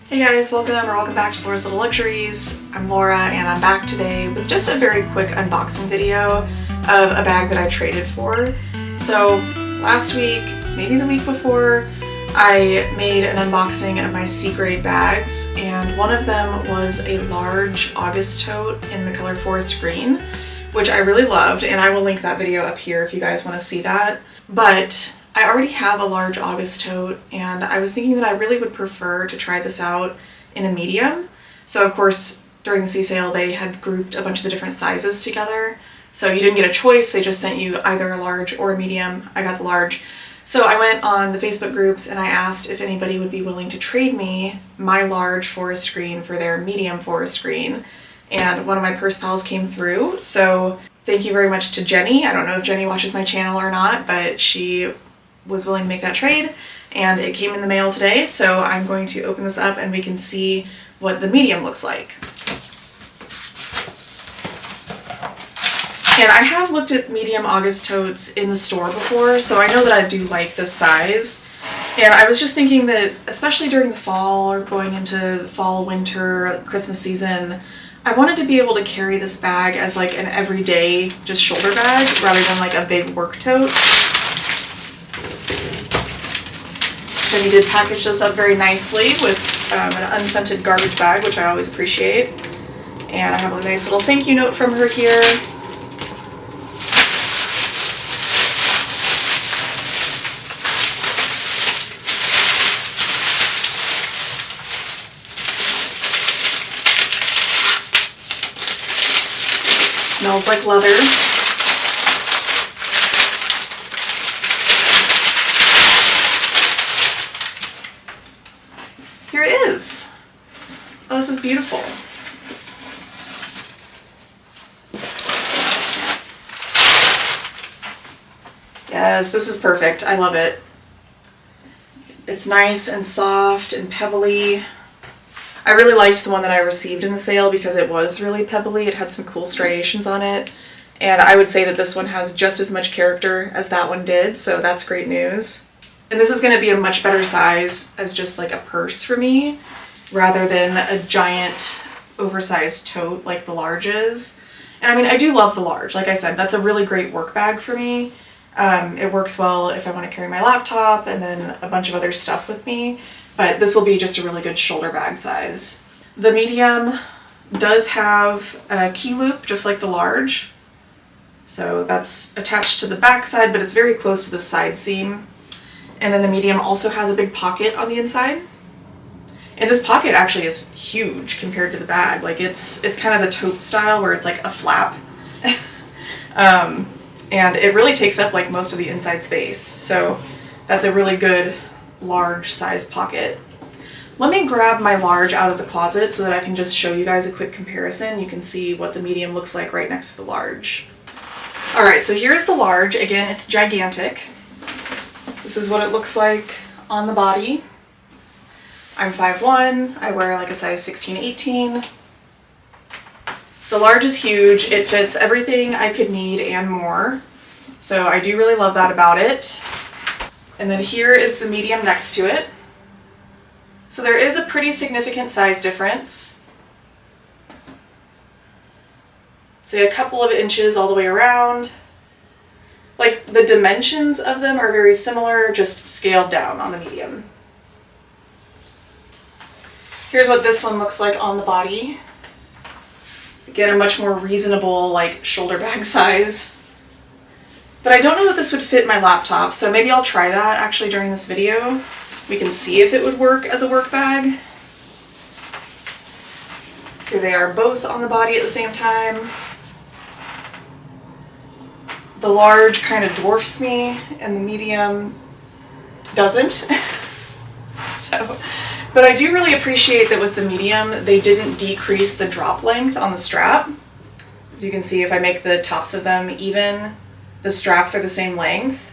Hey guys, welcome back to Laura's Little Luxuries. I'm Laura and I'm back today with just a very quick unboxing video of a bag that I traded for. So last week, maybe the week before, I made an unboxing of my C-grade bags, and one of them was a Large August Tote in the color forest green, which I really loved, and I will link that video up here if you guys want to see that. But I already have a Large August Tote, and I was thinking that I really would prefer to try this out in a medium. So of course, during the C-sale, they had grouped a bunch of the different sizes together. So you didn't get a choice, they just sent you either a large or a medium. I got the large. So I went on the Facebook groups and I asked if anybody would be willing to trade me my large forest green for their medium forest green. And one of my purse pals came through. So thank you very much to Jenny. I don't know if Jenny watches my channel or not, but she was willing to make that trade, and it came in the mail today, so I'm going to open this up and we can see what the medium looks like. And I have looked at Medium August Totes in the store before, so I know that I do like this size. And I was just thinking that, especially during the fall or going into fall, winter, Christmas season, I wanted to be able to carry this bag as like an everyday just shoulder bag rather than like a big work tote. Jenny did package this up very nicely with an unscented garbage bag, which I always appreciate. And I have a nice little thank you note from her here. Smells like leather. Here it is. Oh, this is beautiful. Yes, this is perfect. I love it. It's nice and soft and pebbly. I really liked the one that I received in the sale because it was really pebbly. It had some cool striations on it. And I would say that this one has just as much character as that one did, so that's great news. And this is going to be a much better size as just like a purse for me, rather than a giant oversized tote like the large is. And I mean, I do love the large. Like I said, that's a really great work bag for me. It works well if I want to carry my laptop and then a bunch of other stuff with me, but this will be just a really good shoulder bag size. The medium does have a key loop just like the large. So that's attached to the back side, but it's very close to the side seam. And then the medium also has a big pocket on the inside. And this pocket actually is huge compared to the bag. Like it's kind of the tote style where it's like a flap. And it really takes up like most of the inside space. So that's a really good large size pocket. Let me grab my large out of the closet so that I can just show you guys a quick comparison. You can see what the medium looks like right next to the large. All right, so here's the large. Again, it's gigantic. This is what it looks like on the body. I'm 5'1", I wear like a size 16, 18. The large is huge. It fits everything I could need and more. So I do really love that about it. And then here is the medium next to it. So there is a pretty significant size difference. Say a couple of inches all the way around. Like the dimensions of them are very similar, just scaled down on the medium. Here's what this one looks like on the body. Again, a much more reasonable like shoulder bag size. But I don't know that this would fit my laptop, so maybe I'll try that actually during this video. We can see if it would work as a work bag. Here they are both on the body at the same time. The large kind of dwarfs me and the medium doesn't. But I do really appreciate that with the medium, they didn't decrease the drop length on the strap. As you can see, if I make the tops of them even, the straps are the same length.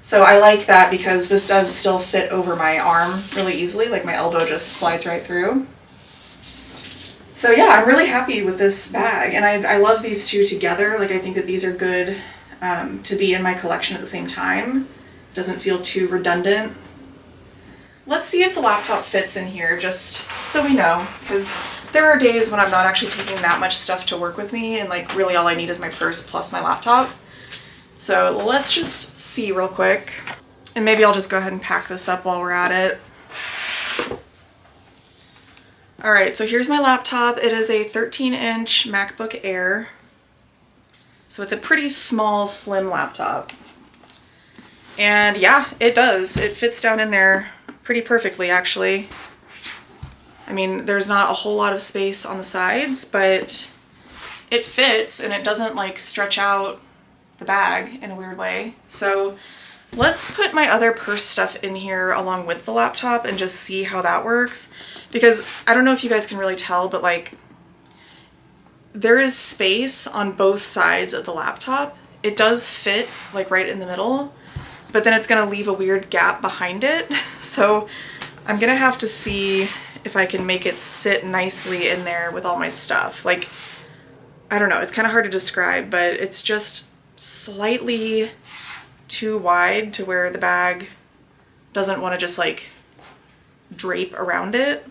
So I like that because this does still fit over my arm really easily, like my elbow just slides right through. So yeah, I'm really happy with this bag, and I love these two together. Like I think that these are good to be in my collection at the same time. Doesn't feel too redundant. let's see if the laptop fits in here, just so we know, because there are days when I'm not actually taking that much stuff to work with me, and like really all I need is my purse plus my laptop. So let's just see real quick. And maybe I'll just go ahead and pack this up while we're at it. All right, so here's my laptop. It is a 13-inch MacBook Air. So it's a pretty small, slim laptop. And yeah, it does. It fits down in there pretty perfectly, actually. I mean, there's not a whole lot of space on the sides, but it fits and it doesn't like stretch out the bag in a weird way. So let's put my other purse stuff in here along with the laptop and just see how that works. Because I don't know if you guys can really tell, but like there is space on both sides of the laptop. It does fit like right in the middle, but then it's gonna leave a weird gap behind it. So I'm gonna have to see if I can make it sit nicely in there with all my stuff. Like, I don't know, it's kind of hard to describe, but it's just slightly too wide to where the bag doesn't want to just like drape around it.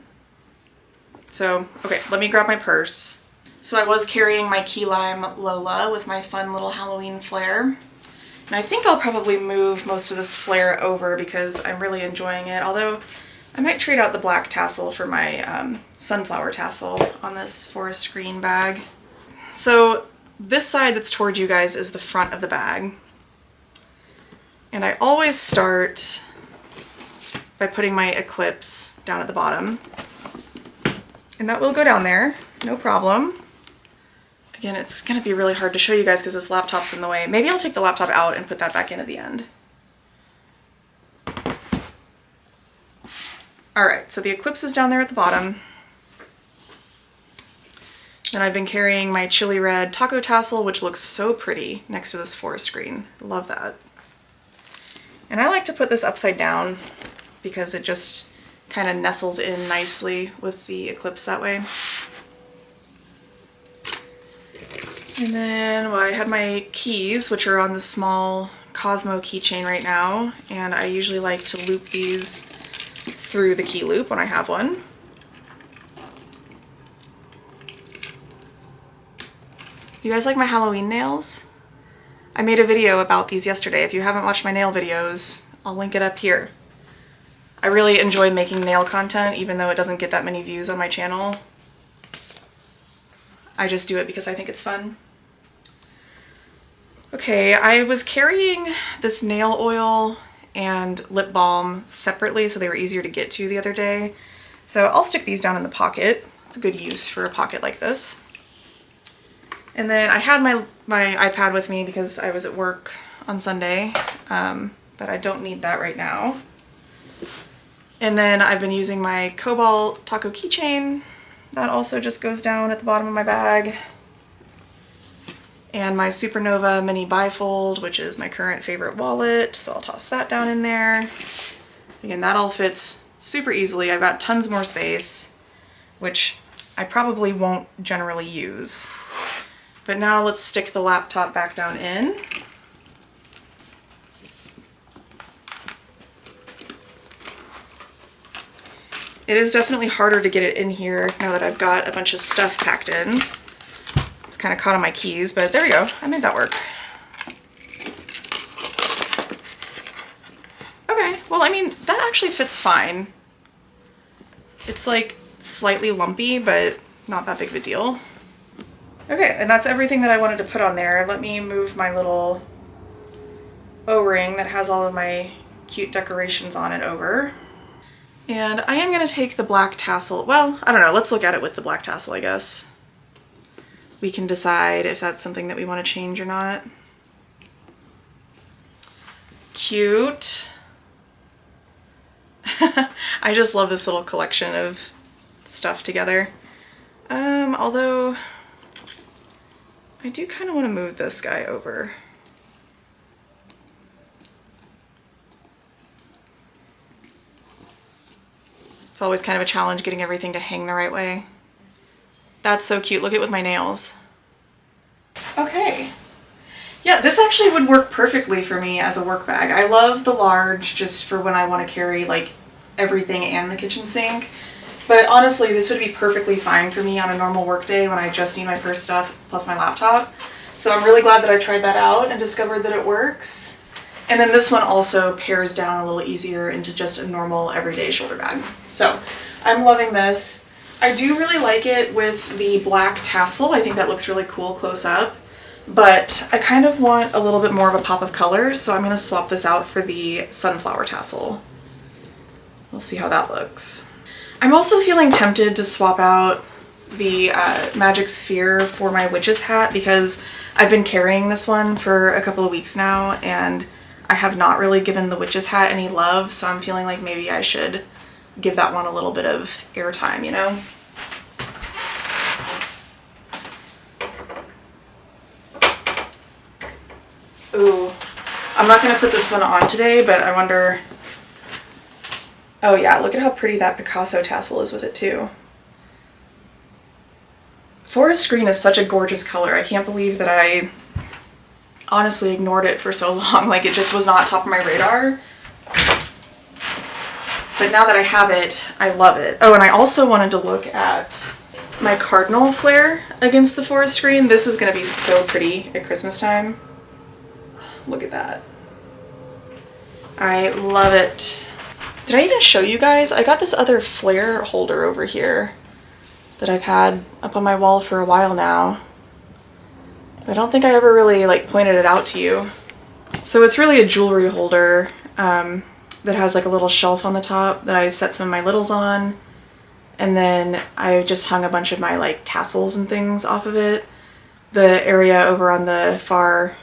So, okay, let me grab my purse. So I was carrying my key lime Lola with my fun little Halloween Flair. And I think I'll probably move most of this Flair over because I'm really enjoying it. Although I might trade out the black tassel for my sunflower tassel on this forest green bag. So this side that's towards you guys is the front of the bag. And I always start by putting my Eclipse down at the bottom. And that will go down there, no problem. Again, it's gonna be really hard to show you guys because this laptop's in the way. Maybe I'll take the laptop out and put that back in at the end. All right, so the Eclipse is down there at the bottom. Then I've been carrying my chili red taco tassel, which looks so pretty next to this forest green. Love that. And I like to put this upside down because it just kind of nestles in nicely with the Eclipse that way. And then, well, I had my keys, which are on the small Cosmo keychain right now, and I usually like to loop these through the key loop when I have one. Do you guys like my Halloween nails? I made a video about these yesterday. If you haven't watched my nail videos, I'll link it up here. I really enjoy making nail content, even though it doesn't get that many views on my channel. I just do it because I think it's fun. Okay, I was carrying this nail oil and lip balm separately so they were easier to get to the other day. So I'll stick these down in the pocket. It's a good use for a pocket like this. And then I had my iPad with me because I was at work on Sunday, but I don't need that right now. And then I've been using my Cobalt Taco keychain. That also just goes down at the bottom of my bag. And my Supernova mini bifold, which is my current favorite wallet, so I'll toss that down in there. Again, that all fits super easily. I've got tons more space, which I probably won't generally use. But now let's stick the laptop back down in. It is definitely harder to get it in here now that I've got a bunch of stuff packed in. It's kind of caught on my keys, but there we go. I made that work. Okay, well, I mean, that actually fits fine. It's like slightly lumpy, but not that big of a deal. Okay, and that's everything that I wanted to put on there. Let me move my little O-ring that has all of my cute decorations on it over. And I am going to take the black tassel. Well, I don't know. Let's look at it with the black tassel, I guess. We can decide if that's something that we want to change or not. Cute. I just love this little collection of stuff together. Although I do kind of want to move this guy over. It's always kind of a challenge getting everything to hang the right way. That's so cute. Look at it with my nails. Okay. Yeah, this actually would work perfectly for me as a work bag. I love the large just for when I want to carry like everything and the kitchen sink. But honestly, this would be perfectly fine for me on a normal work day when I just need my purse stuff plus my laptop. So I'm really glad that I tried that out and discovered that it works. And then this one also pairs down a little easier into just a normal everyday shoulder bag. So I'm loving this. I do really like it with the black tassel. I think that looks really cool close up. But I kind of want a little bit more of a pop of color, so I'm going to swap this out for the sunflower tassel. We'll see how that looks. I'm also feeling tempted to swap out the magic sphere for my witch's hat because I've been carrying this one for a couple of weeks now and I have not really given the witch's hat any love, so I'm feeling like maybe I should give that one a little bit of airtime, you know? Ooh, I'm not going to put this one on today, but I wonder... Oh yeah, look at how pretty that Picasso tassel is with it too. Forest green is such a gorgeous color. I can't believe that I honestly ignored it for so long. Like, it just was not top of my radar. But now that I have it, I love it. Oh, and I also wanted to look at my cardinal flare against the forest green. This is going to be so pretty at Christmas time. Look at that. I love it. Did I even show you guys? I got this other Flair holder over here that I've had up on my wall for a while now. I don't think I ever really like pointed it out to you. So it's really a jewelry holder that has like a little shelf on the top that I set some of my littles on. And then I just hung a bunch of my like tassels and things off of it. The area over on the far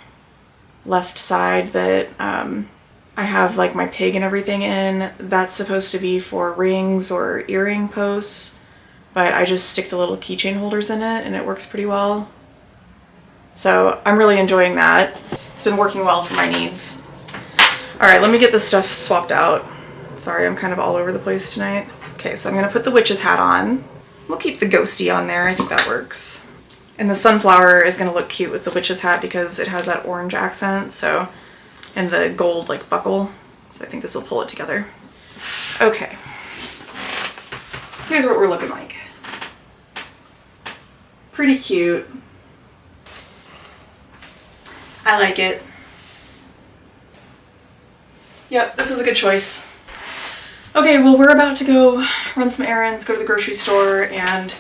left side that I have like my pig and everything in, that's supposed to be for rings or earring posts, but I just stick the little keychain holders in it and it works pretty well. So I'm really enjoying that. It's been working well for my needs. All right, let me get this stuff swapped out. Sorry, I'm kind of all over the place tonight. Okay, so I'm gonna put the witch's hat on. We'll keep the ghosty on there, I think that works. And the sunflower is gonna look cute with the witch's hat because it has that orange accent, so, and the gold like buckle. So I think this will pull it together. Okay. Here's what we're looking like. Pretty cute. I like it. Yep, this was a good choice. Okay, well, we're about to go run some errands, go to the grocery store, and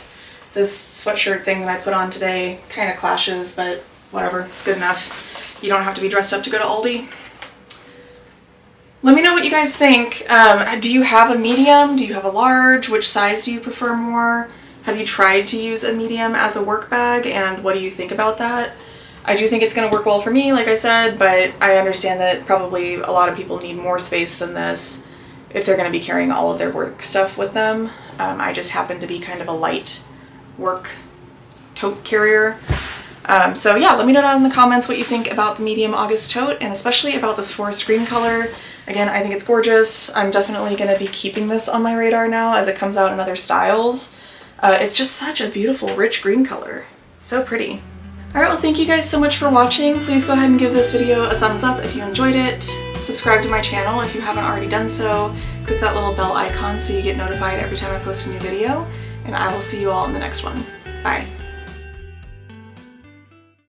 this sweatshirt thing that I put on today kind of clashes, but whatever, it's good enough. You don't have to be dressed up to go to Aldi. Let me know what you guys think. Do you have a medium? Do you have a large? Which size do you prefer more? Have you tried to use a medium as a work bag, and what do you think about that? I do think it's going to work well for me, like I said, but I understand that probably a lot of people need more space than this if they're going to be carrying all of their work stuff with them. I just happen to be kind of a light work tote carrier. So yeah, let me know down in the comments what you think about the Medium August Tote, and especially about this forest green color. Again, I think it's gorgeous. I'm definitely going to be keeping this on my radar now as it comes out in other styles. It's just such a beautiful, rich green color. So pretty. Alright, well, thank you guys so much for watching. Please go ahead and give this video a thumbs up if you enjoyed it. Subscribe to my channel if you haven't already done so. Click that little bell icon so you get notified every time I post a new video. And I will see you all in the next one. Bye.